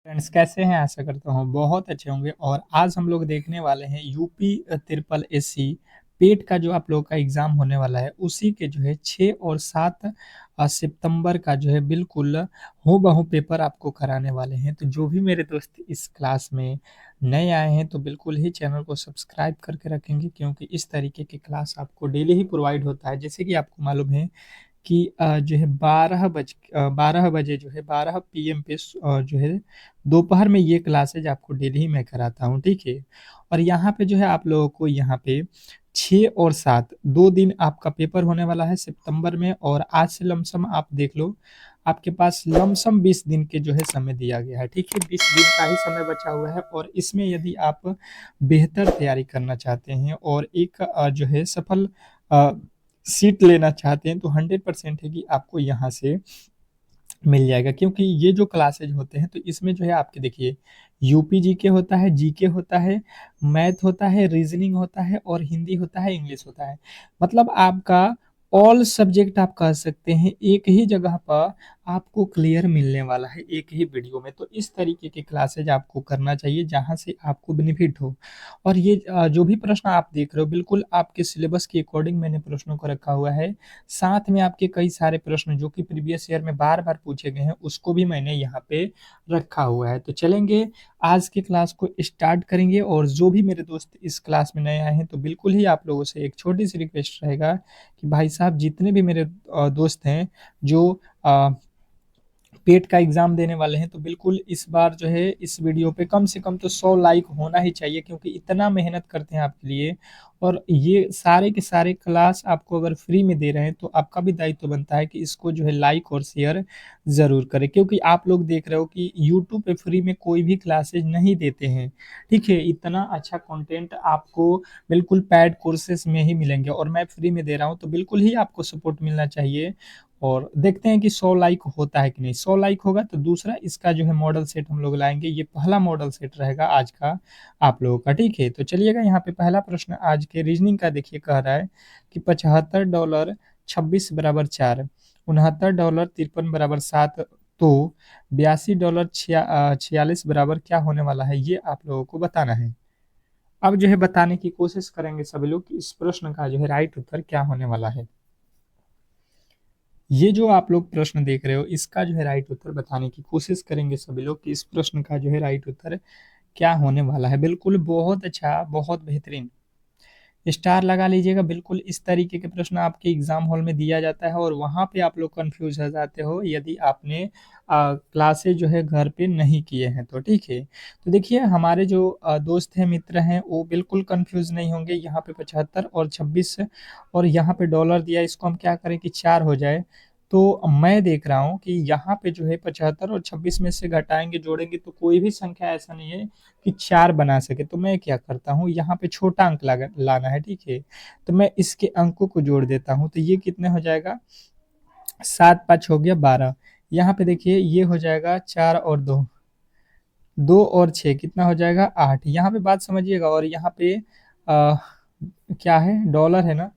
Friends कैसे हैं? आशा करता हूँ बहुत अच्छे होंगे। और आज हम लोग देखने वाले हैं यूपी ट्रिपल एससी पेट का जो आप लोग का एग्ज़ाम होने वाला है, उसी के जो है 6 और 7 सितंबर का जो है बिल्कुल हूबहू पेपर आपको कराने वाले हैं। तो जो भी मेरे दोस्त इस क्लास में नए आए हैं तो बिल्कुल ही चैनल को सब्सक्राइब करके रखेंगे, क्योंकि इस तरीके की क्लास आपको डेली ही प्रोवाइड होता है। जैसे कि आपको मालूम है कि जो है 12 बजे जो है 12 पीएम पे जो है दोपहर में ये क्लासेज आपको डेली ही मैं कराता हूँ, ठीक है। और यहाँ पे जो है आप लोगों को यहाँ पे 6 और 7 2 दिन आपका पेपर होने वाला है सितंबर में। और आज से लमसम आप देख लो, आपके पास लमसम 20 दिन के जो है समय दिया गया है, ठीक है। 20 दिन का ही समय बचा हुआ है, और इसमें यदि आप बेहतर तैयारी करना चाहते हैं और एक जो है सफल अ, सीट लेना चाहते हैं, तो 100% है कि आपको यहाँ से मिल जाएगा। क्योंकि ये जो क्लासेज होते हैं तो इसमें जो है आपके देखिए यूपी जीके होता है, जीके होता है, मैथ होता है, रीजनिंग होता है, और हिंदी होता है, इंग्लिश होता है। मतलब आपका ऑल सब्जेक्ट आप कह सकते हैं एक ही जगह पर आपको क्लियर मिलने वाला है, एक ही वीडियो में। तो इस तरीके के क्लासेज आपको करना चाहिए जहाँ से आपको बेनिफिट हो। और ये जो भी प्रश्न आप देख रहे हो बिल्कुल आपके सिलेबस के अकॉर्डिंग मैंने प्रश्नों को रखा हुआ है। साथ में आपके कई सारे प्रश्न जो कि प्रीवियस ईयर में बार बार पूछे गए हैं, उसको भी मैंने यहाँ पे रखा हुआ है। तो चलेंगे आज के क्लास को स्टार्ट करेंगे। और जो भी मेरे दोस्त इस क्लास में नए आए हैं तो बिल्कुल ही आप लोगों से एक छोटी सी रिक्वेस्ट रहेगा कि भाई साहब जितने भी मेरे दोस्त हैं जो पेट का एग्जाम देने वाले हैं, तो बिल्कुल इस बार जो है इस वीडियो पे कम से कम तो 100 लाइक होना ही चाहिए, क्योंकि इतना मेहनत करते हैं आपके लिए। और ये सारे के सारे क्लास आपको अगर फ्री में दे रहे हैं तो आपका भी दायित्व बनता है कि इसको जो है लाइक और शेयर जरूर करें। क्योंकि आप लोग देख रहे हो कि यूट्यूब पे फ्री में कोई भी क्लासेज नहीं देते हैं, ठीक है। इतना अच्छा कंटेंट आपको बिल्कुल पैड कोर्सेज में ही मिलेंगे, और मैं फ्री में दे रहा हूँ, तो बिल्कुल ही आपको सपोर्ट मिलना चाहिए। और देखते हैं कि 100 लाइक होता है कि नहीं। 100 लाइक होगा तो दूसरा इसका जो है मॉडल सेट हम लोग लाएंगे। ये पहला मॉडल सेट रहेगा आज का आप लोगों का, ठीक है। तो चलिएगा यहाँ पे पहला प्रश्न आज के रीजनिंग का देखिए, कह रहा है कि $75 26 बराबर 4, $69 53 बराबर 7, तो $82 46 बराबर क्या होने वाला है, ये आप लोगों को बताना है। अब जो है बताने की कोशिश करेंगे सभी लोग कि इस प्रश्न का जो है राइट उत्तर क्या होने वाला है। ये जो आप लोग प्रश्न देख रहे हो इसका जो है राइट उत्तर बताने की कोशिश करेंगे सभी लोग कि इस प्रश्न का जो है राइट उत्तर क्या होने वाला है। बिल्कुल बहुत अच्छा, बहुत बेहतरीन, स्टार लगा लीजिएगा। बिल्कुल इस तरीके के प्रश्न आपके एग्जाम हॉल में दिया जाता है, और वहां पे आप लोग कंफ्यूज हो जाते हो यदि आपने क्लासेज जो है घर पे नहीं किए हैं तो, ठीक है। तो देखिए हमारे जो दोस्त हैं, मित्र हैं, वो बिल्कुल कंफ्यूज नहीं होंगे। यहाँ पे 75 और 26 और यहाँ पे डॉलर दिया, इसको हम क्या करें कि 4 हो जाए। तो मैं देख रहा हूँ कि यहाँ पे जो है 75 और 26 में से घटाएंगे जोड़ेंगे तो कोई भी संख्या ऐसा नहीं है कि 4 बना सके। तो मैं क्या करता हूँ, यहाँ पे छोटा अंक लाना है, ठीक है। तो मैं इसके अंकों को जोड़ देता हूँ, तो ये कितने हो जाएगा, 7 5 हो गया 12। यहाँ पे देखिए ये हो जाएगा 4 और 2, 2 और 6 कितना हो जाएगा 8। यहाँ पे बात समझिएगा। और यहाँ पे आ, क्या है, डॉलर है ना,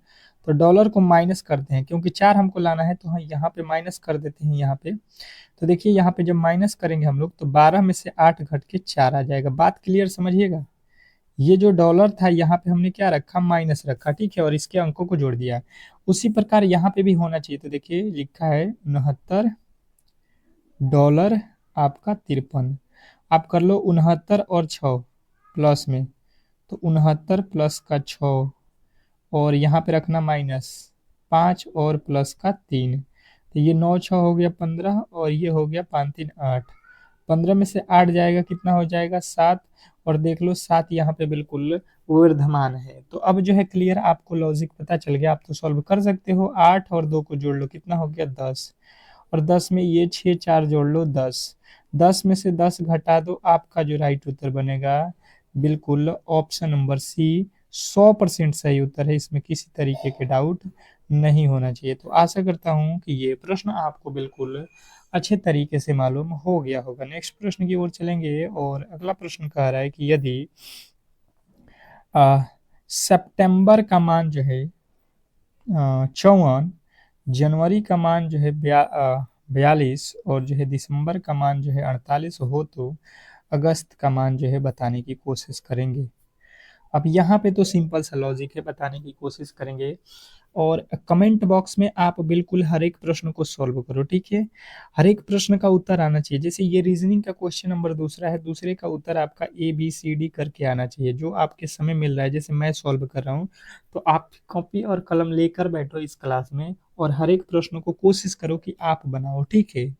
तो डॉलर को माइनस करते हैं, क्योंकि 4 हमको लाना है तो हम यहाँ पे माइनस कर देते हैं यहाँ पे। तो देखिए यहाँ पे जब माइनस करेंगे हम लोग तो 12 में से 8 घट के 4 आ जाएगा। बात क्लियर समझिएगा। ये जो डॉलर था यहाँ पे हमने क्या रखा, माइनस रखा, ठीक है, और इसके अंकों को जोड़ दिया। उसी प्रकार यहाँ पे भी होना चाहिए। तो देखिए लिखा है 69 डॉलर आपका 53। आप कर लो 69 और 6 प्लस में, तो 69 प्लस का 6, और यहाँ पे रखना माइनस 5 और प्लस का 3। तो ये 9 6 हो गया 15, और ये हो गया 5 3 8। 15 में से 8 जाएगा कितना हो जाएगा 7। और देख लो 7 यहाँ पे बिल्कुल वर्धमान है। तो अब जो है क्लियर आपको लॉजिक पता चल गया, आप तो सॉल्व कर सकते हो। 8 और 2 को जोड़ लो कितना हो गया 10, और 10 में ये 6 4 जोड़ लो 10। 10 में से 10 घटा दो, आपका जो राइट उत्तर बनेगा बिल्कुल ऑप्शन नंबर सी 100% सही उत्तर है। इसमें किसी तरीके के डाउट नहीं होना चाहिए। तो आशा करता हूँ कि ये प्रश्न आपको बिल्कुल अच्छे तरीके से मालूम हो गया होगा। नेक्स्ट प्रश्न की ओर चलेंगे, और अगला प्रश्न कह रहा है कि यदि आ, सितंबर का मान जो है 54, जनवरी का मान जो है 42 और जो है दिसंबर का मान जो है 48 हो तो अगस्त का मान जो है बताने की कोशिश करेंगे। अब यहाँ पे तो सिंपल सा लॉजिक है, बताने की कोशिश करेंगे और कमेंट बॉक्स में आप बिल्कुल हर एक प्रश्न को सॉल्व करो, ठीक है? हर एक प्रश्न का उत्तर आना चाहिए। जैसे ये रीजनिंग का क्वेश्चन नंबर दूसरा है, दूसरे का उत्तर आपका ए बी सी डी करके आना चाहिए। जो आपके समय मिल रहा है, जैसे मैं सॉल्व कर रहा हूँ, तो आप कॉपी और कलम लेकर बैठो इस क्लास में और हर एक प्रश्न को कोशिश करो कि आप बनाओ, ठीक है?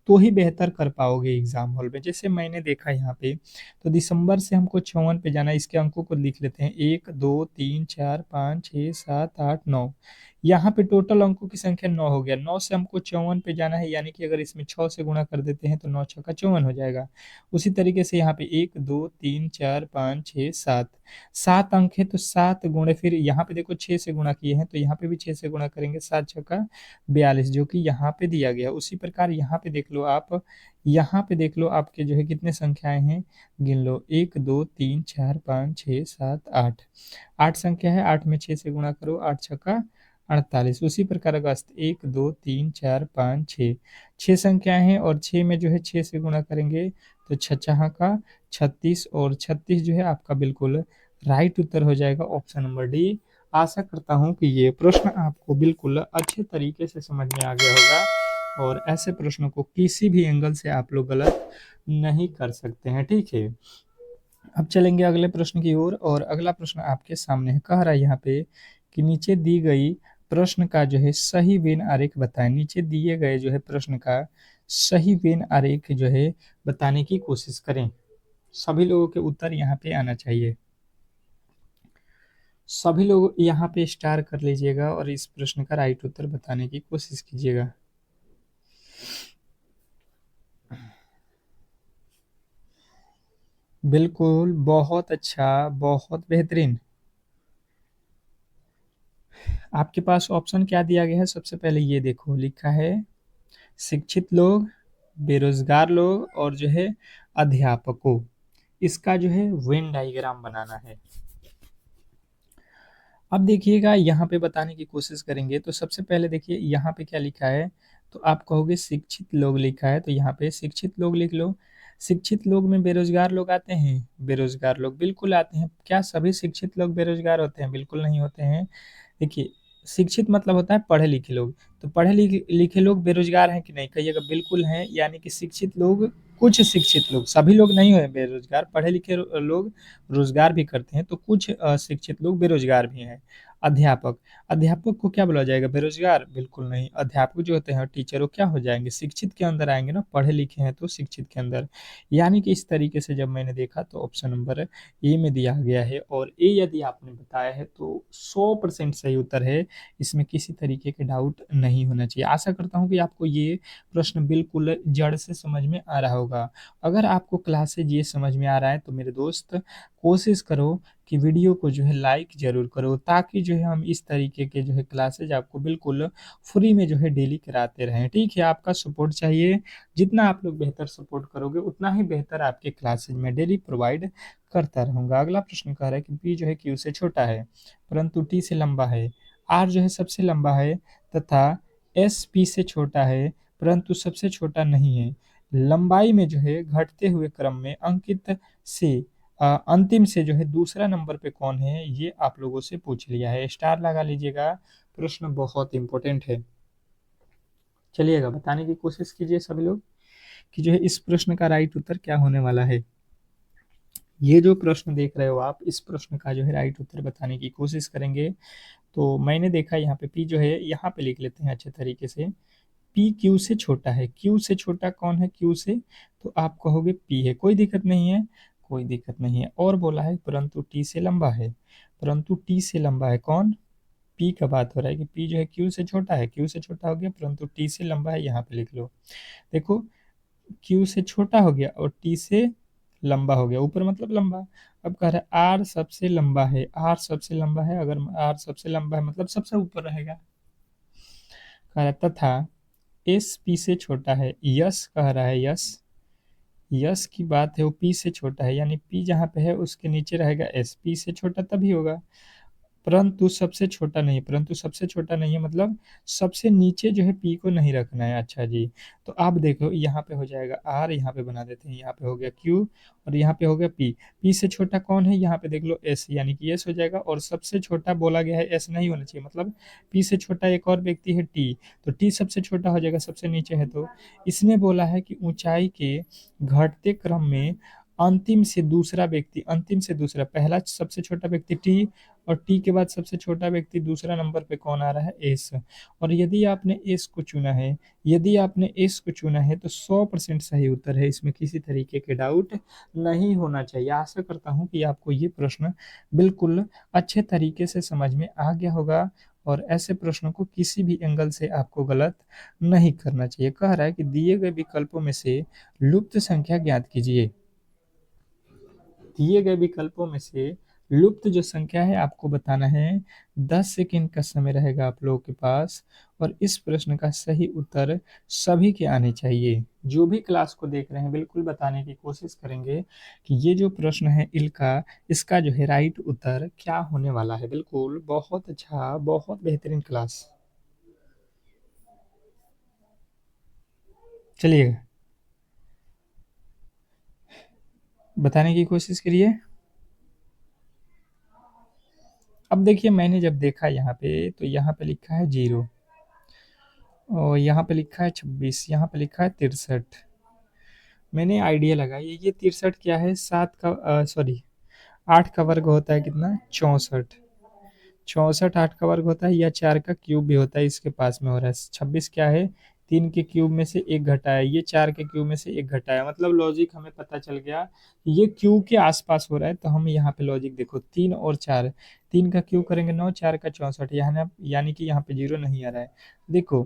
तो ही बेहतर कर पाओगे एग्जाम हॉल में। जैसे मैंने देखा यहाँ पे, तो दिसंबर से हमको 54 पे जाना है। इसके अंकों को लिख लेते हैं, 1 2 3 4 5 6 7 8 9। यहाँ पे टोटल अंकों की संख्या 9 हो गया। 9 से हमको 54 पे जाना है, यानी कि अगर इसमें 6 से गुणा कर देते हैं तो 9 छक्का 54 हो जाएगा। उसी तरीके से यहाँ पे 1 2 3 4 5 6 7, 7 अंक है तो 7 गुणे, फिर यहाँ पे देखो 6 से गुणा किए हैं तो यहाँ पे भी 6 से गुणा करेंगे, 7 छक्का 42, जो कि यहाँ पे दिया गया। उसी प्रकार यहाँ पे देख लो आप, यहाँ पे देख लो आपके जो है कितने संख्याएं हैं, गिन लो, 1 2 3 4 5 6 7 8, 8 संख्या है, 8 में 6 से गुणा करो, 8 छक्का 48। उसी प्रकार अगस्त 1 2 3 4 5 6, 6 संख्याएं हैं और 6 में जो है 6 से गुणा करेंगे तो छछा का 36, और 36 जो है आपका बिल्कुल राइट उत्तर हो जाएगा, ऑप्शन नंबर डी। आशा करता हूं कि ये प्रश्न आपको बिल्कुल अच्छे तरीके से समझ में आ गया होगा और ऐसे प्रश्नों को किसी भी एंगल से आप लोग गलत नहीं कर सकते हैं, ठीक है? अब चलेंगे अगले प्रश्न की ओर और अगला प्रश्न आपके सामने है। कह रहा है यहाँ पे कि नीचे दी गई प्रश्न का जो है सही वेन आरेख बताएं। नीचे दिए गए जो है प्रश्न का सही वेन आरेख जो है बताने की कोशिश करें। सभी लोगों के उत्तर यहाँ पे आना चाहिए। सभी लोग यहाँ पे स्टार कर लीजिएगा और इस प्रश्न का राइट उत्तर बताने की कोशिश कीजिएगा। बिल्कुल, बहुत अच्छा, बहुत बेहतरीन। आपके पास ऑप्शन क्या दिया गया है? सबसे पहले ये देखो, लिखा है शिक्षित लोग, बेरोजगार लोग और जो है अध्यापकों। इसका जो है वेन डायग्राम बनाना है। अब देखिएगा यहाँ पे बताने की कोशिश करेंगे तो सबसे पहले देखिए यहाँ पे क्या लिखा है, तो आप कहोगे शिक्षित लोग लिखा है, तो यहाँ पे शिक्षित लोग लिख लो। शिक्षित लोग में बेरोजगार लोग आते हैं? बेरोजगार लोग बिल्कुल आते हैं। क्या सभी शिक्षित लोग बेरोजगार होते हैं? बिल्कुल नहीं होते हैं। देखिए, शिक्षित मतलब होता है पढ़े लिखे लोग, तो पढ़े लिखे लोग बेरोजगार हैं कि नहीं? कहिएगा बिल्कुल हैं, यानी कि शिक्षित लोग, कुछ शिक्षित लोग, सभी लोग नहीं हुए बेरोजगार। पढ़े लिखे लोग रोजगार भी करते हैं, तो कुछ शिक्षित लोग बेरोजगार भी हैं। अध्यापक, अध्यापक को क्या बोला जाएगा? बेरोजगार? बिल्कुल नहीं। अध्यापक जो होते हैं टीचर, वो क्या हो जाएंगे? शिक्षित के अंदर आएंगे ना, पढ़े लिखे हैं तो शिक्षित के अंदर। यानी कि इस तरीके से जब मैंने देखा तो ऑप्शन नंबर ए में दिया गया है, और ए यदि आपने बताया है तो 100% सही उत्तर है। इसमें किसी तरीके के डाउट नहीं होना चाहिए। आशा करता हूँ कि आपको ये प्रश्न बिल्कुल जड़ से समझ में आ रहा होगा। अगर आपको क्लासेज ये समझ में आ रहा है तो मेरे दोस्त कोशिश करो कि वीडियो को जो है लाइक ज़रूर करो, ताकि जो है हम इस तरीके के जो है क्लासेज आपको बिल्कुल फ्री में जो है डेली कराते रहें, ठीक है? आपका सपोर्ट चाहिए। जितना आप लोग बेहतर सपोर्ट करोगे उतना ही बेहतर आपके क्लासेज में डेली प्रोवाइड करता रहूँगा। अगला प्रश्न कह रहा है कि पी जो है क्यू से छोटा है परंतु टी से लंबा है, आर जो है सबसे लंबा है तथा एस पी से छोटा है परंतु सबसे छोटा नहीं है। लंबाई में जो है घटते हुए क्रम में अंकित से अंतिम से जो है दूसरा नंबर पे कौन है, ये आप लोगों से पूछ लिया है। स्टार लगा लीजिएगा, प्रश्न बहुत इंपॉर्टेंट है। चलिएगा बताने की कोशिश कीजिए सभी लोग कि जो है इस प्रश्न का राइट उत्तर क्या होने वाला है। ये जो प्रश्न देख रहे हो आप, इस प्रश्न का जो है राइट उत्तर बताने की कोशिश करेंगे। तो मैंने देखा यहाँ पे पी जो है, यहाँ पे लिख लेते हैं अच्छे तरीके से। पी क्यू से छोटा है। क्यू से छोटा कौन है? क्यू से, तो आप कहोगे पी है, कोई दिक्कत नहीं है, कोई दिक्कत नहीं है। और बोला है परंतु टी से लंबा है। परंतु टी से लंबा है कौन? पी का बात हो रहा है कि पी जो है क्यू से छोटा है, क्यू से छोटा हो गया, परंतु टी से लंबा है, यहाँ पे लिख लो। देखो, क्यू से छोटा हो गया और टी से लंबा हो गया, ऊपर मतलब लंबा। अब कह रहा है आर सबसे लंबा है। आर सबसे लंबा है, अगर आर सबसे लंबा है मतलब सबसे ऊपर रहेगा। कह रहा है तथा एस पी से छोटा है। यस कह रहा है, यस, यस की बात है, वो पी से छोटा है, यानी पी जहाँ पे है उसके नीचे रहेगा एस। पी से छोटा तभी होगा। परंतु सबसे छोटा नहीं है, परंतु सबसे छोटा नहीं है मतलब सबसे नीचे जो है पी को नहीं रखना है। अच्छा जी, तो आप देखो यहाँ पे हो जाएगा आर, यहाँ पे बना देते हैं, यहाँ पे हो गया क्यू और यहाँ पे हो गया पी। पी से छोटा कौन है, यहाँ पे देख लो एस, यानी कि एस हो जाएगा। और सबसे छोटा बोला गया है एस नहीं होना चाहिए, मतलब पी से छोटा एक और व्यक्ति है टी, तो टी सबसे छोटा हो जाएगा, सबसे नीचे है। तो इसने बोला है कि ऊंचाई के घटते क्रम में अंतिम से दूसरा व्यक्ति, अंतिम से दूसरा, पहला सबसे छोटा व्यक्ति टी और टी के बाद सबसे छोटा व्यक्ति दूसरा नंबर पे कौन आ रहा है, एस। और यदि आपने एस को चुना है, यदि आपने एस को चुना है तो 100% सही उत्तर है, इसमें किसी तरीके के डाउट नहीं होना चाहिए। आशा करता हूँ कि आपको ये प्रश्न बिल्कुल अच्छे तरीके से समझ में आ गया होगा और ऐसे प्रश्नों को किसी भी एंगल से आपको गलत नहीं करना चाहिए। कह रहा है कि दिए गए विकल्पों में से लुप्त संख्या ज्ञात कीजिए। दिए गए विकल्पों में से लुप्त जो संख्या है आपको बताना है। 10 सेकंड का समय रहेगा आप लोगों के पास और इस प्रश्न का सही उत्तर सभी के आने चाहिए। जो भी क्लास को देख रहे हैं बिल्कुल बताने की कोशिश करेंगे कि ये जो प्रश्न है इनका, इसका जो है राइट उत्तर क्या होने वाला है। बिल्कुल, बहुत अच्छा, बहुत बेहतरीन क्लास। चलिए बताने की कोशिश करिए। अब देखिए मैंने जब देखा यहाँ पे तो यहाँ पे लिखा है 0 और यहाँ पे लिखा है 26, यहाँ पे लिखा है 63। मैंने आइडिया लगाया ये 63 क्या है, 7 का सॉरी 8 का वर्ग होता है कितना, 64। 64 8 का वर्ग होता है या 4 का क्यूब भी होता है, इसके पास में हो रहा है। 26 क्या है, 3 के क्यूब में से एक घटाया, ये 4 के क्यूब में से एक घटाया, मतलब लॉजिक हमें पता चल गया ये क्यूब के आसपास हो रहा है। तो हम यहाँ पे लॉजिक देखो 3 और 4, 3 का क्यूब करेंगे 9, 4 का 64, यहाँ यानी कि यहाँ पे 0 नहीं आ रहा है। देखो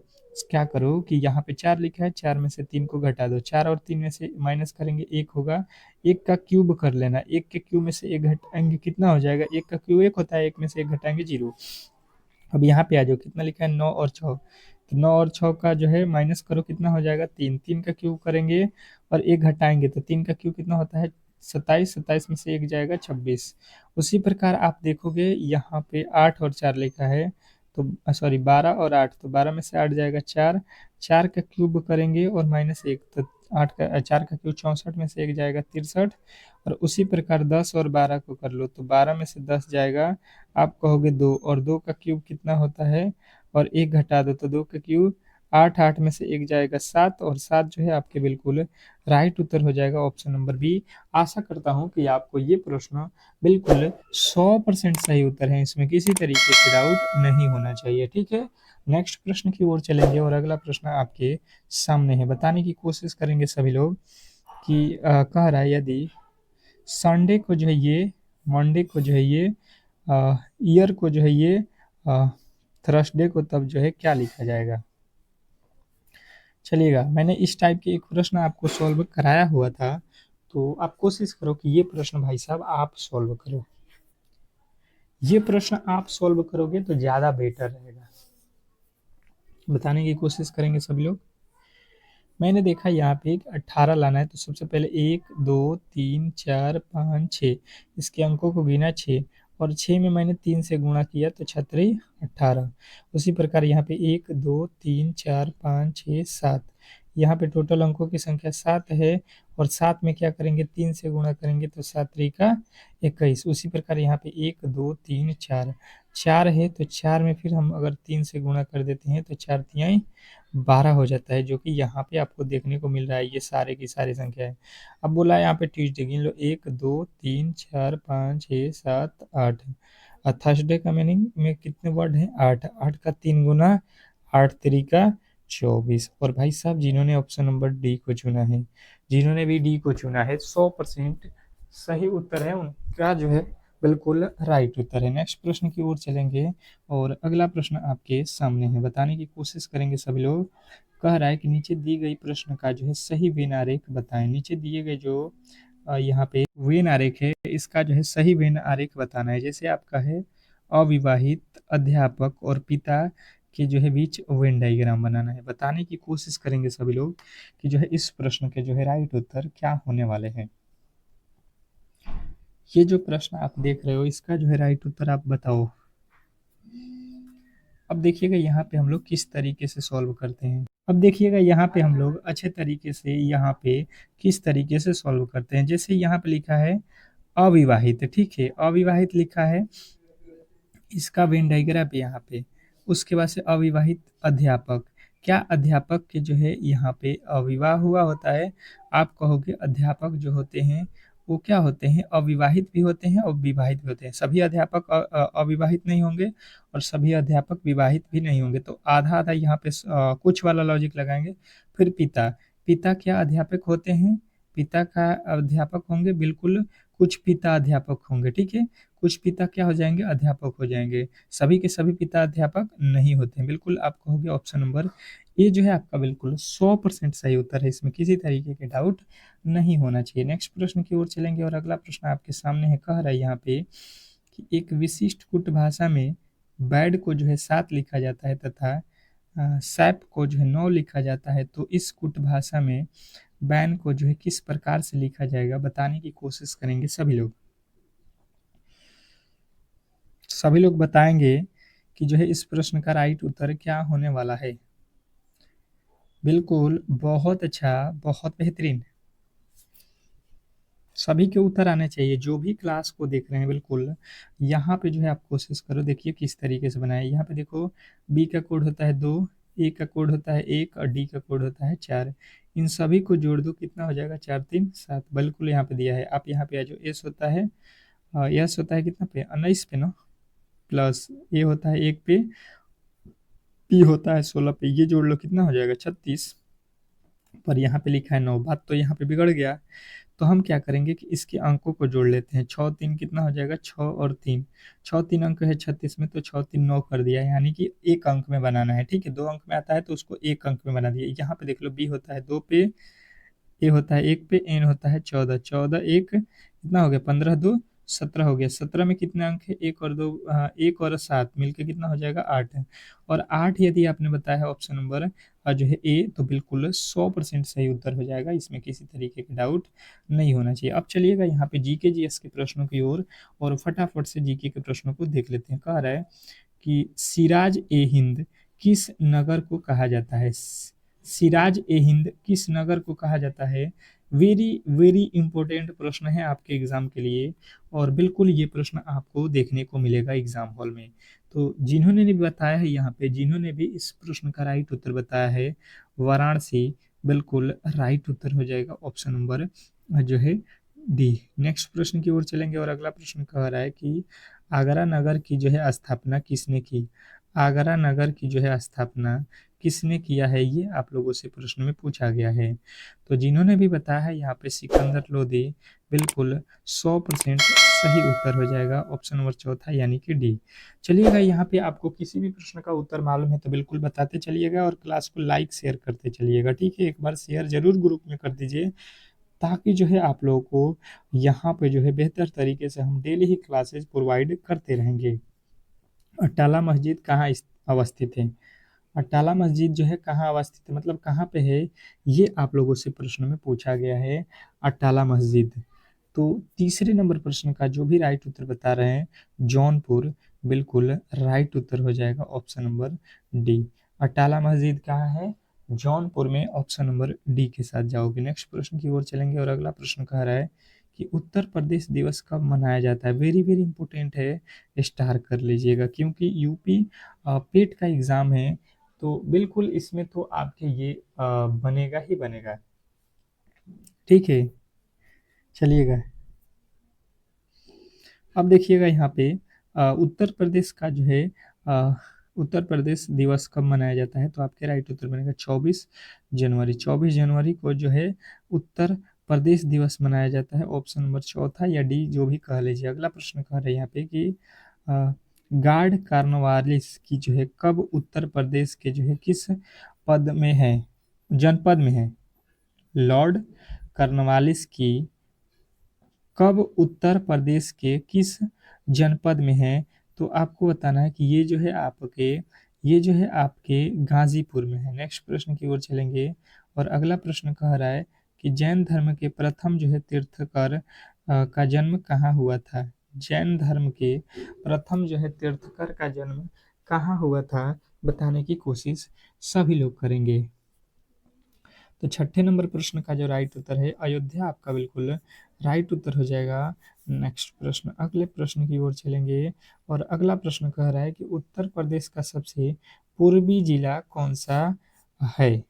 क्या करो कि यहाँ पे 4 लिखा है, 4 में से 3 को घटा दो, 4 और 3 में से माइनस करेंगे 1 होगा, एक का क्यूब कर लेना, एक के क्यूब में से एक घटाएंगे कितना हो जाएगा, एक का क्यूब एक होता है, एक में से एक घटाएंगे 0। अब यहाँ पे आ जाओ, कितना लिखा है 9 और 6, तो 9 और 6 का जो है माइनस करो कितना हो जाएगा 3, 3 का क्यूब करेंगे और एक घटाएंगे तो 3 का क्यूब कितना होता है 27, 27 में से एक जाएगा 26। उसी प्रकार आप देखोगे यहाँ पे 8 और 4 लिखा है, तो सॉरी 12 और 8, तो 12 में से 8 जाएगा 4, 4 का क्यूब करेंगे और माइनस 1, तो 8 का 4 का क्यूब 64 में से एक जाएगा 63। और उसी प्रकार 10 और 12 को कर लो तो 12 में से 10 जाएगा, आप कहोगे 2, और 2 का क्यूब कितना होता है और एक घटा दो तो 2 का क्यूब 8, 8 में से एक जाएगा 7, और 7 जो है आपके बिल्कुल राइट उत्तर हो जाएगा ऑप्शन नंबर बी। आशा करता हूँ कि आपको ये प्रश्न बिल्कुल 100% सही उत्तर है, इसमें किसी तरीके की डाउट नहीं होना चाहिए। ठीक है, नेक्स्ट प्रश्न की ओर चलेंगे और अगला प्रश्न आपके सामने है, बताने की कोशिश करेंगे सभी लोग कि कह रहा है यदि संडे को जो है ये, मंडे को जो है ये, ईयर को जो है ये, थर्सडे को तब जो है क्या लिखा जाएगा। चलिएगा, मैंने इस टाइप के एक प्रश्न आपको सॉल्व कराया हुआ था, तो आप कोशिश करो कि ये प्रश्न भाई साहब आप सॉल्व करो। ये प्रश्न आप सॉल्व करोगे तो ज़्यादा बेटर रहेगा। बताने की कोशिश करेंगे सभी लोग। मैंने देखा यहाँ पे एक 18 लाना है, तो सबसे पहले 1 2 3 4 5 6, इसके अंकों को गिना 6, और 6 में मैंने 3 से गुणा किया तो 6 18। उसी प्रकार यहाँ पे 1 2 3 4 5 6 7, यहाँ पे टोटल अंकों की संख्या 7 है, और 7 में क्या करेंगे 3 से गुणा करेंगे तो 7 का 21। उसी प्रकार यहाँ पे 1 2 3 4, 4 है तो 4 में फिर हम अगर 3 से गुणा कर देते हैं तो 4 तिहाई 12 हो जाता है, जो कि यहाँ पे आपको देखने को मिल रहा है। ये सारे की सारी संख्या है। अब बोला है यहाँ पे ट्यूसडे गिन लो, 1 2 3 4 5 6 7 8, और थर्सडे का मीनिंग में कितने वर्ड हैं 8, 8 का 3 गुना 8 तरीका 24। और भाई साहब जिन्होंने ऑप्शन नंबर डी को चुना है, जिन्होंने भी डी को चुना है 100% सही उत्तर है उनका जो है बिल्कुल राइट उत्तर है। नेक्स्ट प्रश्न की ओर चलेंगे और अगला प्रश्न आपके सामने है, बताने की कोशिश करेंगे सभी लोग। कह रहा है कि नीचे दी गई प्रश्न का जो है सही वेन आरेख बताएं। नीचे दिए गए जो यहाँ पे वेन आरेख है, इसका जो है सही वेन आरेख बताना है। जैसे आपका है अविवाहित अध्यापक और पिता के जो है बीच वेन डायग्राम बनाना है। बताने की कोशिश करेंगे सभी लोग कि जो है इस प्रश्न के जो है राइट उत्तर क्या होने वाले हैं। ये जो प्रश्न आप देख रहे हो इसका जो है राइट उत्तर आप बताओ। अब देखिएगा यहाँ पे हम लोग किस तरीके से सॉल्व करते हैं। अब देखिएगा यहाँ पे हम लोग अच्छे तरीके से यहाँ पे किस तरीके से सॉल्व करते हैं। जैसे यहाँ पे लिखा है अविवाहित, ठीक है, अविवाहित लिखा है, इसका वेन डायग्राफ यहाँ पे। उसके बाद से अविवाहित अध्यापक, क्या अध्यापक के जो है यहाँ पे अविवाह हुआ होता है? आप कहोगे अध्यापक जो होते हैं वो क्या होते हैं, अविवाहित भी होते हैं और विवाहित भी होते हैं। सभी अध्यापक अविवाहित नहीं होंगे और सभी अध्यापक विवाहित भी नहीं होंगे। तो आधा आधा यहाँ पे कुछ वाला लॉजिक लगाएंगे। फिर पिता, पिता क्या अध्यापक होते हैं? पिता का अध्यापक होंगे, बिल्कुल, कुछ पिता अध्यापक होंगे, ठीक है। कुछ पिता क्या हो जाएंगे, अध्यापक हो जाएंगे। सभी के सभी पिता अध्यापक नहीं होते हैं। बिल्कुल आप कहोगे ऑप्शन नंबर ए जो है आपका बिल्कुल 100% सही उत्तर है, इसमें किसी तरीके के डाउट नहीं होना चाहिए। नेक्स्ट प्रश्न की ओर चलेंगे और अगला प्रश्न आपके सामने है, कह रहा है यहाँ पे कि एक विशिष्ट कुट भाषा में बैड को जो है 7 लिखा जाता है तथा सैप को जो है 9 लिखा जाता है, तो इस कुट भाषा में बैन को जो है किस प्रकार से लिखा जाएगा, बताने की कोशिश करेंगे सभी लोग। सभी लोग बताएंगे कि जो है इस प्रश्न का राइट उत्तर क्या होने वाला है। बिल्कुल, बहुत अच्छा, बहुत बेहतरीन। सभी के उत्तर आने चाहिए जो भी क्लास को देख रहे हैं। बिल्कुल यहाँ पे जो है आप कोशिश करो, देखिए किस तरीके से बनाए। यहाँ पे देखो बी का कोड होता है 2, ए का कोड होता है 1 और डी का कोड होता है 4। इन सभी को जोड़ दो, कितना हो जाएगा, 4 3 7। बिल्कुल यहाँ पे दिया है। आप यहाँ पे आ जाओ, एस होता है, यस होता है कितना पे, 19 पे ना, प्लस ए होता है 1 पे, पी होता है 16 पे, ये जोड़ लो कितना हो जाएगा, 36। पर यहाँ पे लिखा है 9, बात तो यहाँ पे बिगड़ गया। तो हम क्या करेंगे कि इसके अंकों को जोड़ लेते हैं। 6 3 कितना हो जाएगा, 6 और 3, 6 3 अंक है 36 में, तो 6 3 9 कर दिया, यानी कि एक अंक में बनाना है, ठीक है। 2 अंक में आता है तो उसको एक अंक में बना दिया। यहाँ पे देख लो बी होता है 2 पे, ए होता है 1 पे, एन होता है 14, 14 1 कितना हो गया, 15 2 17 हो गया। 17 में कितने अंक है, एक और दो, 1 और 7 मिलके कितना हो जाएगा, 8 है। और 8 यदि आपने बताया है ऑप्शन नंबर जो है ए, तो बिल्कुल 100% सही उत्तर हो जाएगा, इसमें किसी तरीके का डाउट नहीं होना चाहिए। अब चलिएगा यहाँ पे जीके जीएस के प्रश्नों की ओर और फटाफट से जीके के प्रश्नों को देख लेते हैं। कह रहा है कि सिराज ए हिंद किस नगर को कहा जाता है? सिराज ए हिंद किस नगर को कहा जाता है? वेरी वेरी इंपॉर्टेंट प्रश्न है आपके एग्जाम के लिए, और बिल्कुल ये प्रश्न आपको देखने को मिलेगा एग्जाम हॉल में। तो जिन्होंने भी बताया है यहाँ पे, जिन्होंने भी इस प्रश्न का राइट उत्तर बताया है वाराणसी, बिल्कुल राइट उत्तर हो जाएगा ऑप्शन नंबर जो है डी। नेक्स्ट प्रश्न की ओर चलेंगे और अगला प्रश्न कह रहा है कि आगरा नगर की जो है स्थापना किसने की? आगरा नगर की जो है स्थापना किसने किया है, ये आप लोगों से प्रश्न में पूछा गया है। तो जिन्होंने भी बताया है यहाँ पे सिकंदर लोदी, बिल्कुल 100% सही उत्तर हो जाएगा ऑप्शन नंबर चौथा, यानी कि डी। चलिएगा यहाँ पे आपको किसी भी प्रश्न का उत्तर मालूम है तो बिल्कुल बताते चलिएगा और क्लास को लाइक शेयर करते चलिएगा, ठीक है। एक बार शेयर जरूर ग्रुप में कर दीजिए, ताकि जो है आप लोगों को यहाँ पे जो है बेहतर तरीके से हम डेली ही क्लासेस प्रोवाइड करते रहेंगे। अट्टाला मस्जिद कहाँ अवस्थित है? अट्टाला मस्जिद जो है कहाँ अवस्थित है, मतलब कहाँ पे है, ये आप लोगों से प्रश्न में पूछा गया है, अट्टाला मस्जिद। तो तीसरे नंबर प्रश्न का जो भी राइट उत्तर बता रहे हैं जौनपुर, बिल्कुल राइट उत्तर हो जाएगा ऑप्शन नंबर डी। अट्टाला मस्जिद कहाँ है, जौनपुर में, ऑप्शन नंबर डी के साथ जाओगे। नेक्स्ट प्रश्न की ओर चलेंगे और अगला प्रश्न कह रहा है कि उत्तर प्रदेश दिवस कब मनाया जाता है? वेरी वेरी इंपॉर्टेंट है, स्टार कर लीजिएगा, क्योंकि यूपी पेट का एग्जाम है। तो बिल्कुल इसमें तो आपके ये बनेगा ही बनेगा, ठीक है। चलिएगा अब देखिएगा यहाँ पे उत्तर प्रदेश का जो है उत्तर प्रदेश दिवस कब मनाया जाता है, तो आपके राइट उत्तर बनेगा 24 जनवरी। 24 जनवरी को जो है उत्तर प्रदेश दिवस मनाया जाता है, ऑप्शन नंबर चौथा या डी जो भी कह लीजिए। अगला प्रश्न कह रहे हैं यहाँ पे कि गार्ड कार्नवालिस की जो है कब उत्तर प्रदेश के जो है किस पद में है, जनपद में है? लॉर्ड कार्नवालिस की कब उत्तर प्रदेश के किस जनपद में है? तो आपको बताना है कि ये जो है आपके गाजीपुर में है। नेक्स्ट प्रश्न की ओर चलेंगे और अगला प्रश्न कह रहा है कि जैन धर्म के प्रथम जो है तीर्थकर का जन्म कहाँ हुआ था? जैन धर्म के प्रथम जो है तीर्थकर का जन्म कहाँ हुआ था बताने की कोशिश सभी लोग करेंगे। तो छठे नंबर प्रश्न का जो राइट उत्तर है अयोध्या आपका बिल्कुल राइट उत्तर हो जाएगा। नेक्स्ट प्रश्न, अगले प्रश्न की ओर चलेंगे और अगला प्रश्न कह रहा है कि उत्तर प्रदेश का सबसे पूर्वी जिला कौन सा है।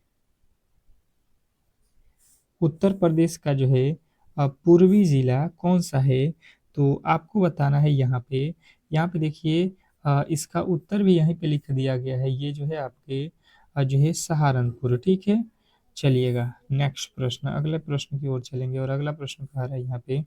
उत्तर प्रदेश का जो है पूर्वी जिला कौन सा है, तो आपको बताना है यहाँ पे देखिए इसका उत्तर भी यहीं पे लिख दिया गया है। ये जो है आपके जो है सहारनपुर, ठीक है। चलिएगा नेक्स्ट प्रश्न, अगले प्रश्न की ओर चलेंगे और अगला प्रश्न कह रहा है यहाँ पे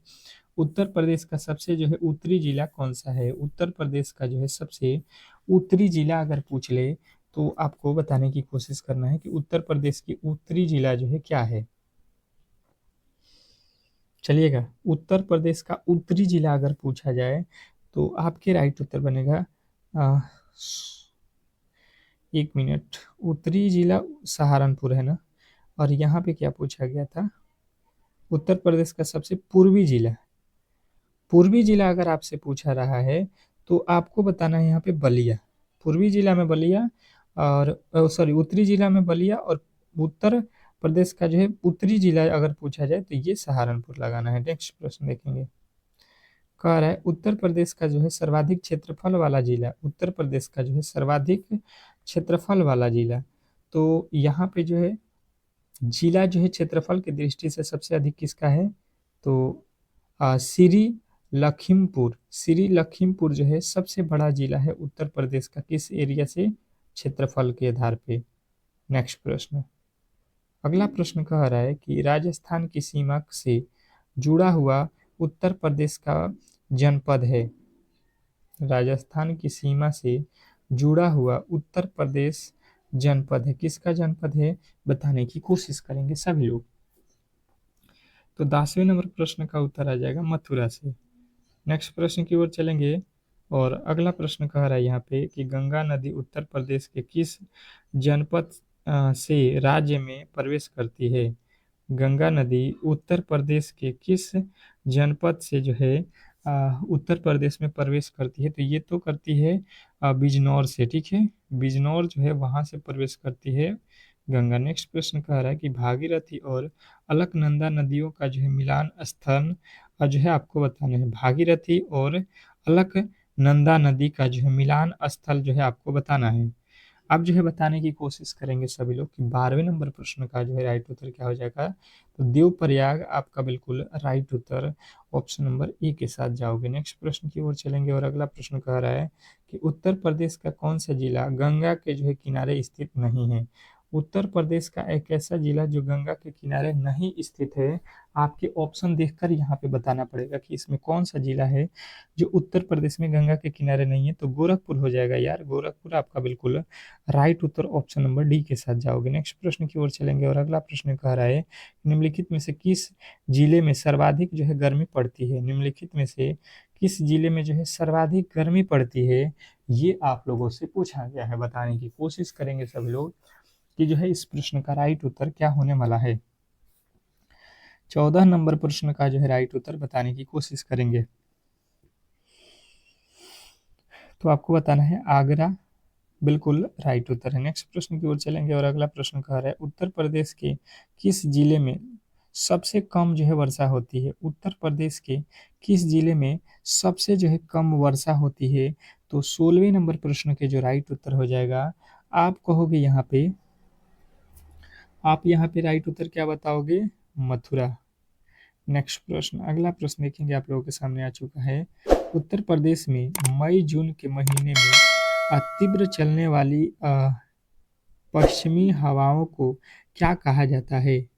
उत्तर प्रदेश का सबसे जो है उत्तरी जिला कौन सा है। उत्तर प्रदेश का जो है सबसे उत्तरी जिला अगर पूछ ले तो आपको बताने की कोशिश करना है कि उत्तर प्रदेश की उत्तरी जिला जो है क्या है। चलिएगा, उत्तर प्रदेश का उत्तरी जिला अगर पूछा जाए तो आपके राइट उत्तर बनेगा आ, एक मिनट, उत्तरी जिला सहारनपुर है ना, और यहाँ पे क्या पूछा गया था, उत्तर प्रदेश का सबसे पूर्वी जिला। पूर्वी जिला अगर आपसे पूछा रहा है तो आपको बताना है यहाँ पे बलिया। पूर्वी जिला में बलिया और सॉरी उत्तरी जिला में बलिया, और उत्तर प्रदेश का जो है उत्तरी जिला अगर पूछा जाए तो ये सहारनपुर लगाना है। नेक्स्ट प्रश्न देखेंगे, कह रहा है उत्तर प्रदेश का जो है सर्वाधिक क्षेत्रफल वाला जिला। उत्तर प्रदेश का जो है सर्वाधिक क्षेत्रफल वाला जिला, तो यहाँ पे जो है जिला जो है क्षेत्रफल की दृष्टि से सबसे अधिक किसका है, तो श्री लखीमपुर जो है सबसे बड़ा जिला है उत्तर प्रदेश का, किस एरिया से, क्षेत्रफल के आधार पे। नेक्स्ट प्रश्न, अगला प्रश्न कह रहा है कि राजस्थान की सीमा से जुड़ा हुआ उत्तर प्रदेश का जनपद है। राजस्थान की सीमा से जुड़ा हुआ उत्तर प्रदेश जनपद है, किसका जनपद है बताने की कोशिश करेंगे सभी लोग। तो 10वें नंबर प्रश्न का उत्तर आ जाएगा मथुरा से। नेक्स्ट प्रश्न की ओर चलेंगे और अगला प्रश्न कह रहा है यहाँ पे कि गंगा नदी उत्तर प्रदेश के किस जनपद से राज्य में प्रवेश करती है। गंगा नदी उत्तर प्रदेश के किस जनपद से जो है उत्तर प्रदेश में प्रवेश करती है, तो ये तो करती है बिजनौर से, ठीक है। बिजनौर जो है वहां से प्रवेश करती है गंगा। नेक्स्ट प्रश्न कह रहा है कि भागीरथी और अलकनंदा नदियों का जो है मिलान स्थान जो है आपको बताना है। भागीरथी और अलकनंदा नदी का जो है मिलान स्थल जो है आपको बताना है। अब जो है बताने की कोशिश करेंगे सभी लोग कि 12वें नंबर प्रश्न का जो है राइट उत्तर क्या हो जाएगा। तो देवप्रयाग आपका बिल्कुल right Uttar, option number A के साथ जाओगे। नेक्स्ट प्रश्न की ओर चलेंगे और अगला प्रश्न कह रहा है कि उत्तर प्रदेश का कौन सा जिला गंगा के जो है किनारे स्थित नहीं है। उत्तर प्रदेश का एक ऐसा जिला जो गंगा के किनारे नहीं स्थित है, आपके ऑप्शन देखकर यहाँ पे बताना पड़ेगा कि इसमें कौन सा जिला है जो उत्तर प्रदेश में गंगा के किनारे नहीं है। तो गोरखपुर हो जाएगा यार, गोरखपुर आपका बिल्कुल राइट उत्तर, ऑप्शन नंबर डी के साथ जाओगे। नेक्स्ट प्रश्न की ओर चलेंगे और अगला प्रश्न कह रहा है निम्नलिखित में से किस जिले में सर्वाधिक जो है गर्मी पड़ती है। निम्नलिखित में से किस जिले में जो है सर्वाधिक गर्मी पड़ती है, ये आप लोगों से पूछा गया है। बताने की कोशिश करेंगे सब लोग कि जो है इस प्रश्न का राइट उत्तर क्या होने वाला है। 14 नंबर प्रश्न का जो है राइट उत्तर बताने की कोशिश करेंगे। तो आपको बताना है आगरा बिल्कुल राइट उत्तर है। नेक्स्ट प्रश्न की ओर चलेंगे और अगला प्रश्न कह रहा है उत्तर प्रदेश के किस जिले में सबसे कम जो है वर्षा होती है। उत्तर प्रदेश के किस जिले में सबसे जो है कम वर्षा होती है, तो 16वें नंबर प्रश्न के जो राइट उत्तर हो जाएगा, आप कहोगे यहाँ पे, आप यहाँ पे राइट उत्तर क्या बताओगे, मथुरा। नेक्स्ट प्रश्न, अगला प्रश्न देखेंगे आप लोगों के सामने आ चुका है। उत्तर प्रदेश में मई जून के महीने में तीव्र चलने वाली पश्चिमी हवाओं को क्या कहा जाता है।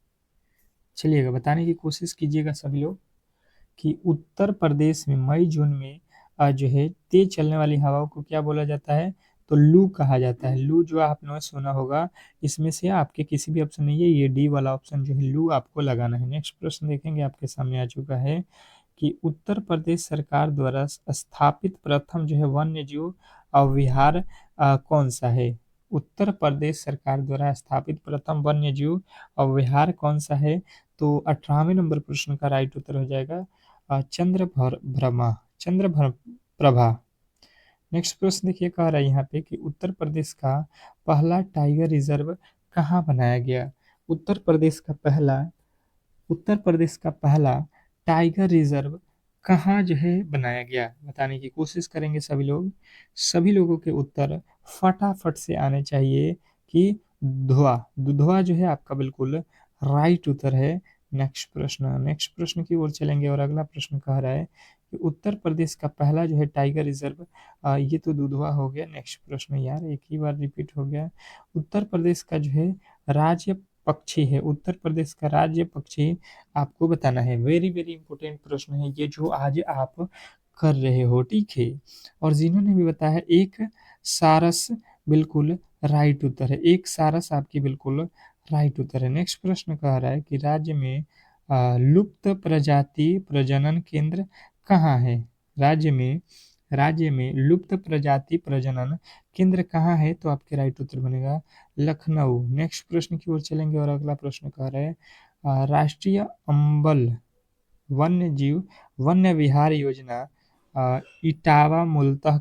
चलिएगा बताने की कोशिश कीजिएगा सभी लोग कि उत्तर प्रदेश में मई जून में जो है तेज चलने वाली हवाओं को क्या बोला जाता है, तो लू कहा जाता है। लू जो आपने सुना होगा, इसमें से आपके किसी भी ऑप्शन नहीं है, ये डी वाला ऑप्शन जो है लू आपको लगाना है। नेक्स्ट प्रश्न देखेंगे आपके सामने आ चुका है कि उत्तर प्रदेश सरकार द्वारा स्थापित प्रथम जो है वन्य जीव विहार कौन सा है। उत्तर प्रदेश सरकार द्वारा स्थापित प्रथम वन्य जीव विहार कौन सा है, तो 18वें नंबर प्रश्न का राइट उत्तर हो जाएगा चंद्र प्रभा। नेक्स्ट प्रश्न देखिए कह रहा है यहाँ पे कि उत्तर प्रदेश का पहला टाइगर रिजर्व कहाँ बनाया गया। उत्तर प्रदेश का पहला उत्तर प्रदेश का पहला टाइगर रिजर्व कहाँ जो है बनाया गया, बताने की कोशिश करेंगे सभी लोग। सभी लोगों के उत्तर फटाफट से आने चाहिए कि दुधवा दुधवा जो है आपका बिल्कुल राइट उत्तर है। नेक्स्ट प्रश्न की ओर चलेंगे और अगला प्रश्न कह रहा है कि उत्तर प्रदेश का पहला जो है टाइगर रिजर्व, ये तो दुधवा हो गया। नेक्स्ट प्रश्न यार एक ही बार रिपीट हो गया। उत्तर प्रदेश का जो है राज्य पक्षी है, उत्तर प्रदेश का राज्य पक्षी आपको बताना है। वेरी वेरी इंपॉर्टेंट प्रश्न है ये जो आज आप कर रहे हो, ठीक है। और जिन्होंने भी बताया एक सारस बिल्कुल राइट उत्तर है, एक सारस आपकी बिल्कुल राइट उत्तर है। नेक्स्ट प्रश्न कह रहा है कि राज्य में लुप्त प्रजाति प्रजनन केंद्र कहाँ है। राज्य में लुप्त प्रजाति प्रजनन केंद्र कहाँ है, तो आपके राइट उत्तर बनेगा लखनऊ। नेक्स्ट प्रश्न की ओर चलेंगे और अगला प्रश्न कह रहा है राष्ट्रीय अंबल वन्य विहार योजना इटावा मूलतः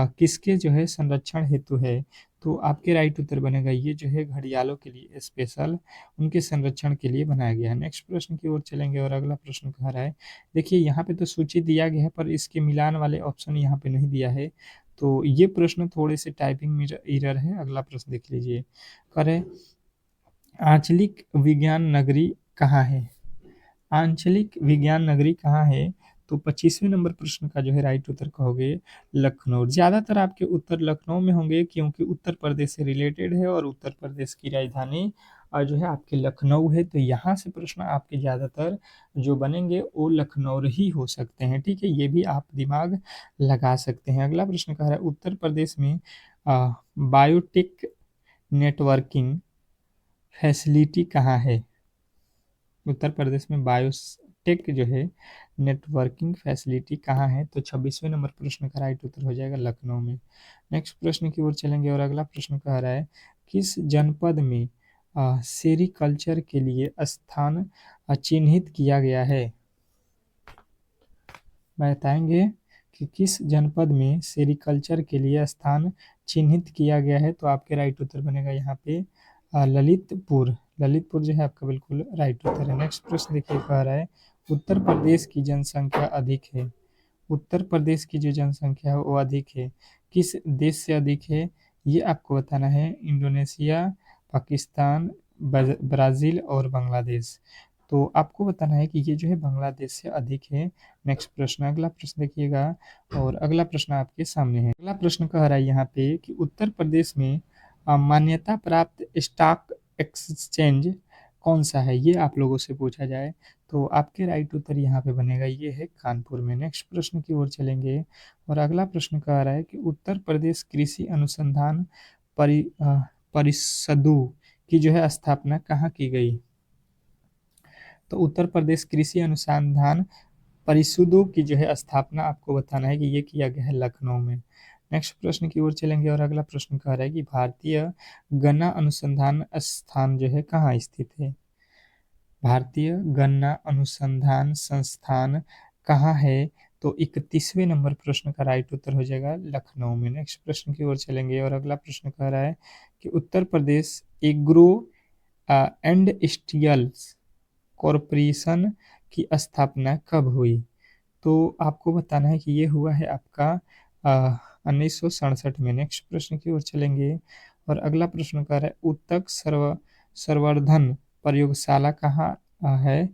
किसके जो है संरक्षण हेतु है, तो आपके राइट उत्तर बनेगा ये जो है घड़ियालों के लिए स्पेशल उनके संरक्षण के लिए बनाया गया है। नेक्स्ट प्रश्न की ओर चलेंगे और अगला प्रश्न कह रहा है, देखिए यहाँ पे तो सूची दिया गया है पर इसके मिलान वाले ऑप्शन यहाँ पे नहीं दिया है, तो ये प्रश्न थोड़े से टाइपिंग में एरर है। अगला प्रश्न देख लीजिए, करें आंचलिक विज्ञान नगरी कहाँ है। आंचलिक विज्ञान नगरी कहाँ है, तो 25वें नंबर प्रश्न का जो है राइट उत्तर कहोगे लखनऊ। ज़्यादातर आपके उत्तर लखनऊ में होंगे क्योंकि उत्तर प्रदेश से रिलेटेड है और उत्तर प्रदेश की राजधानी जो है आपके लखनऊ है, तो यहाँ से प्रश्न आपके ज़्यादातर जो बनेंगे वो लखनऊ ही हो सकते हैं, ठीक है। ये भी आप दिमाग लगा सकते हैं। अगला प्रश्न कह रहा है उत्तर प्रदेश में बायोटेक नेटवर्किंग फैसिलिटी कहाँ है। उत्तर प्रदेश में बायोटेक जो है नेटवर्किंग फैसिलिटी कहाँ है, तो 26वें नंबर प्रश्न का राइट उत्तर हो जाएगा लखनऊ में। नेक्स्ट प्रश्न की ओर चलेंगे और अगला प्रश्न कह रहा है किस जनपद में सेरीकल्चर के लिए स्थान चिन्हित किया गया है। बताएंगे कि किस जनपद में सेरीकल्चर के लिए स्थान चिन्हित किया गया है, तो आपके राइट उत्तर बनेगा यहाँ पे ललितपुर। ललितपुर जो है आपका बिल्कुल राइट उत्तर है। नेक्स्ट प्रश्न देखिए कह रहा है उत्तर प्रदेश की जनसंख्या अधिक है। उत्तर प्रदेश की जो जनसंख्या है वो अधिक है, किस देश से अधिक है ये आपको बताना है। इंडोनेशिया, पाकिस्तान, ब्राज़ील और बांग्लादेश, तो आपको बताना है कि ये जो है बांग्लादेश से अधिक है। नेक्स्ट प्रश्न, अगला प्रश्न देखिएगा और अगला प्रश्न आपके सामने है। अगला प्रश्न कह रहा है यहाँ पे कि उत्तर प्रदेश में मान्यता प्राप्त स्टॉक एक्सचेंज कौन सा है, ये आप लोगों से पूछा जाए तो आपके राइट उत्तर यहाँ पे बनेगा ये है कानपुर में। नेक्स्ट प्रश्न की ओर चलेंगे और अगला प्रश्न कह रहा है कि उत्तर प्रदेश कृषि अनुसंधान परिषदों की जो है स्थापना कहाँ की गई, तो उत्तर प्रदेश कृषि अनुसंधान परिषदों की जो है स्थापना आपको बताना है कि ये किया गया है लखनऊ में। नेक्स्ट प्रश्न की ओर चलेंगे और अगला प्रश्न कह रहा है कि भारतीय गन्ना अनुसंधान स्थान जो है कहाँ स्थित है। भारतीय गन्ना अनुसंधान संस्थान कहाँ है, तो 31वें नंबर प्रश्न का राइट उत्तर हो जाएगा लखनऊ में। नेक्स्ट प्रश्न की ओर चलेंगे और अगला प्रश्न कह रहा है कि Uttar Pradesh agro industrials corporation की स्थापना कब हुई, तो आपको बताना है कि ये हुआ है आपका 1967 में। नेक्स्ट प्रश्न की ओर चलेंगे और अगला प्रश्न कर रहा है उत्तक संवर्धन प्रयोगशाला कहाँ है,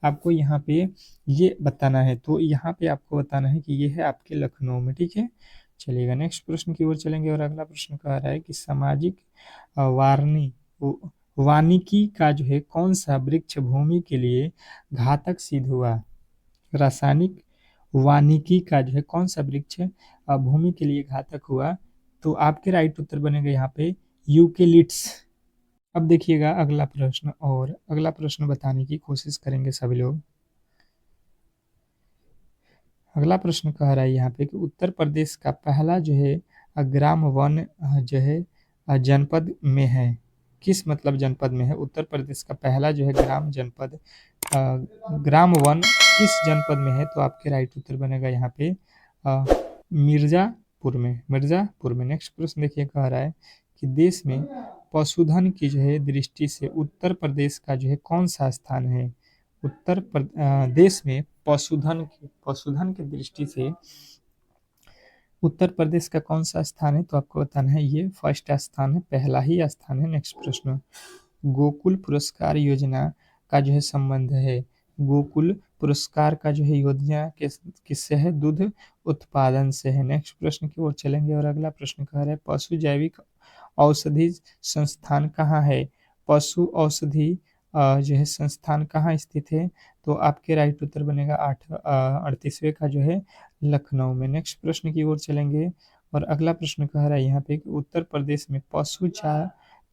आपको यहाँ पे ये बताना है, तो यहाँ पे आपको बताना है कि ये है आपके लखनऊ में, ठीक है। चलिएगा नेक्स्ट प्रश्न की ओर चलेंगे और अगला प्रश्न कह रहा है कि सामाजिक वारनी वानिकी का जो है कौन सा वृक्ष भूमि के लिए घातक सिद्ध हुआ। रासायनिक वानिकी का जो है कौन सा वृक्ष भूमि के लिए घातक हुआ, तो आपके राइट उत्तर बनेगा यहाँ पे यूकेलिप्टस। अब देखिएगा अगला प्रश्न और अगला प्रश्न बताने की कोशिश करेंगे सभी लोग। अगला प्रश्न कह रहा है यहाँ पे कि उत्तर प्रदेश का पहला जो है ग्राम वन जो है जनपद में है, किस मतलब जनपद में है। उत्तर प्रदेश का पहला जो है ग्राम वन किस जनपद में है, तो आपके राइट उत्तर बनेगा यहाँ पे मिर्ज़ापुर में। नेक्स्ट प्रश्न देखिए कह रहा है कि देश में पशुधन की जो है दृष्टि से उत्तर प्रदेश का जो है कौन-सा स्थान है? देश में पशुधन की दृष्टि से उत्तर प्रदेश का कौन-सा स्थान है? तो आपको बताना है ये फर्स्ट स्थान है, पहला ही स्थान है। नेक्स्ट प्रश्न, गोकुल पुरस्कार योजना का जो है संबंध है, गोकुल पुरस्कार का जो है योजना किससे है? दूध उत्पादन से है। नेक्स्ट प्रश्न की ओर चलेंगे और अगला प्रश्न कह रहा है पशु जैविक औषधि संस्थान कहाँ है? पशु औषधि जो है संस्थान कहाँ स्थित है? तो आपके राइट उत्तर बनेगा 38वें का जो है लखनऊ में। नेक्स्ट प्रश्न की ओर चलेंगे और अगला प्रश्न कह रहा है यहाँ पे कि उत्तर प्रदेश में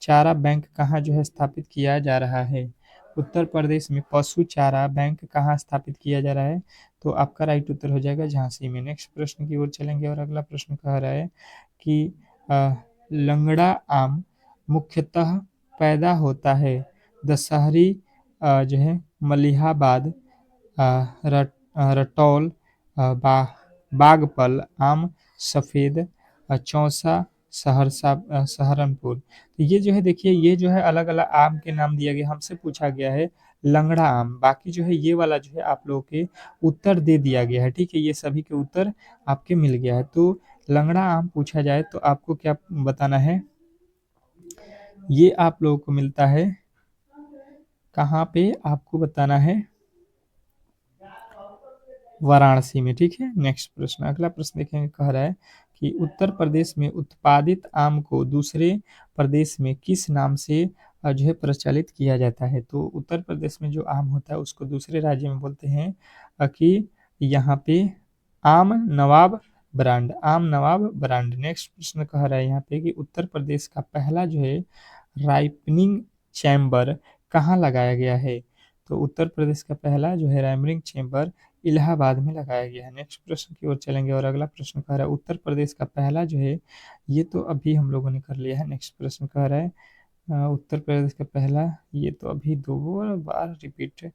चारा बैंक कहाँ जो है स्थापित किया जा रहा है? उत्तर प्रदेश में पशु चारा बैंक कहाँ स्थापित किया जा रहा है? तो आपका राइट उत्तर हो जाएगा झांसी में। नेक्स्ट प्रश्न की ओर चलेंगे और अगला प्रश्न कह रहा है कि अ, लंगड़ा आम मुख्यतः पैदा होता है दशहरी जो है मलिहाबाद, रटौल, बागपल, आम सफ़ेद, चौसा, सहारनपुर। तो ये जो है देखिए ये जो है अलग-अलग आम के नाम दिया गया, हमसे पूछा गया है लंगड़ा आम, बाकी जो है ये वाला जो है आप लोगों के उत्तर दे दिया गया है, ठीक है? ये सभी के उत्तर आपके मिल गया है। तो लंगड़ा आम पूछा जाए तो आपको क्या बताना है? ये आप लोगों को मिलता है कहाँ पे? आपको बताना है वाराणसी में, ठीक है? नेक्स्ट प्रश्न, अगला प्रश्न देखेंगे कह रहा है कि उत्तर प्रदेश में उत्पादित आम को दूसरे प्रदेश में किस नाम से जो है प्रचलित किया जाता है? तो उत्तर प्रदेश में जो आम होता है उसको दूसरे राज्य में बोलते हैं कि यहाँ पे आम नवाब ब्रांड। नेक्स्ट प्रश्न कह रहा है यहाँ पे कि उत्तर प्रदेश का पहला जो है राइपनिंग चैम्बर कहाँ लगाया गया है? तो उत्तर प्रदेश का पहला जो है राइपनिंग चैम्बर इलाहाबाद में लगाया गया है। नेक्स्ट प्रश्न की ओर चलेंगे और अगला प्रश्न कह रहा है उत्तर प्रदेश का पहला जो है, ये तो अभी हम लोगों ने कर लिया है। नेक्स्ट प्रश्न कह रहा है उत्तर प्रदेश का पहला, ये तो अभी 2 बार रिपीट है।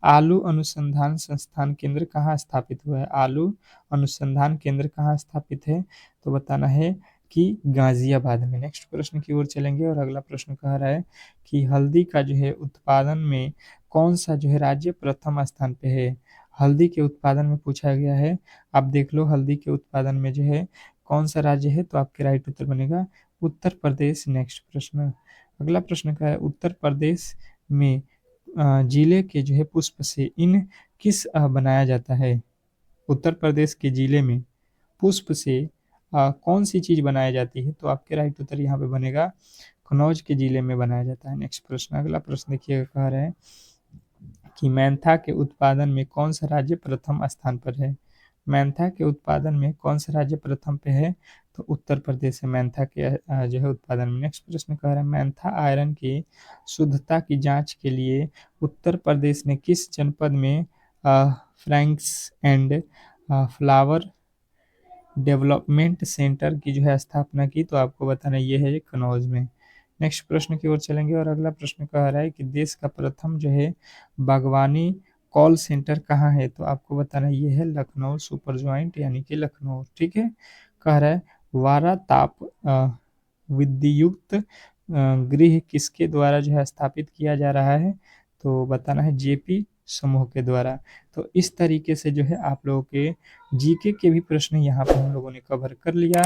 आलू अनुसंधान संस्थान केंद्र कहाँ स्थापित हुआ है? आलू अनुसंधान केंद्र कहाँ स्थापित है? तो बताना है कि गाजियाबाद में। नेक्स्ट प्रश्न की ओर चलेंगे और अगला प्रश्न कह रहा है कि हल्दी का जो है उत्पादन में कौन सा जो है राज्य प्रथम स्थान पे है? हल्दी के उत्पादन में पूछा गया है, आप देख लो हल्दी के उत्पादन में जो है कौन सा राज्य है? तो आपके राइट उत्तर बनेगा उत्तर प्रदेश। नेक्स्ट प्रश्न, अगला प्रश्न क्या है? उत्तर प्रदेश में जिले के जो है पुष्प से इन किस बनाया जाता है? उत्तर प्रदेश के जिले में पुष्प से कौन सी चीज़ बनाई जाती है? तो आपके राइट उत्तर यहाँ पे बनेगा कन्नौज के जिले में बनाया जाता है। नेक्स्ट प्रश्न, अगला प्रश्न देखिएगा कह रहा है कि मेंथा के उत्पादन में कौन सा राज्य प्रथम स्थान पर है? मेंथा के उत्पादन में कौन सा राज्य प्रथम पे है? तो उत्तर प्रदेश है मेंथा के जो है उत्पादन में। नेक्स्ट प्रश्न कह रहा है मेंथा आयरन की शुद्धता की जांच के लिए उत्तर प्रदेश ने किस जनपद में Franks and flower development centre की जो है स्थापना की? तो आपको बताना ये है कन्नौज में। नेक्स्ट प्रश्न की ओर चलेंगे और अगला प्रश्न कह रहा है कि देश का प्रथम जो है बागवानी कॉल सेंटर कहाँ है? तो आपको बताना ये है लखनऊ सुपर जॉइंट यानी कि लखनऊ, ठीक है? कह रहा है वारा ताप विद्युत गृह किसके द्वारा जो है स्थापित किया जा रहा है? तो बताना है जेपी समूह के द्वारा। तो इस तरीके से जो है आप लोगों के जीके के भी प्रश्न यहाँ पे हम लोगों ने कवर कर लिया।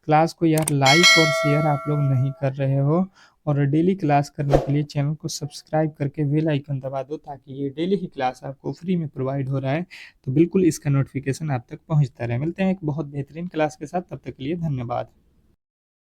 क्लास को यार लाइक और शेयर आप लोग नहीं कर रहे हो और डेली क्लास करने के लिए चैनल को सब्सक्राइब करके बेल आइकन दबा दो ताकि ये डेली ही क्लास आपको फ्री में प्रोवाइड हो रहा है तो बिल्कुल इसका नोटिफिकेशन आप तक पहुँचता रहे। मिलते हैं एक बहुत बेहतरीन क्लास के साथ, तब तक के लिए धन्यवाद।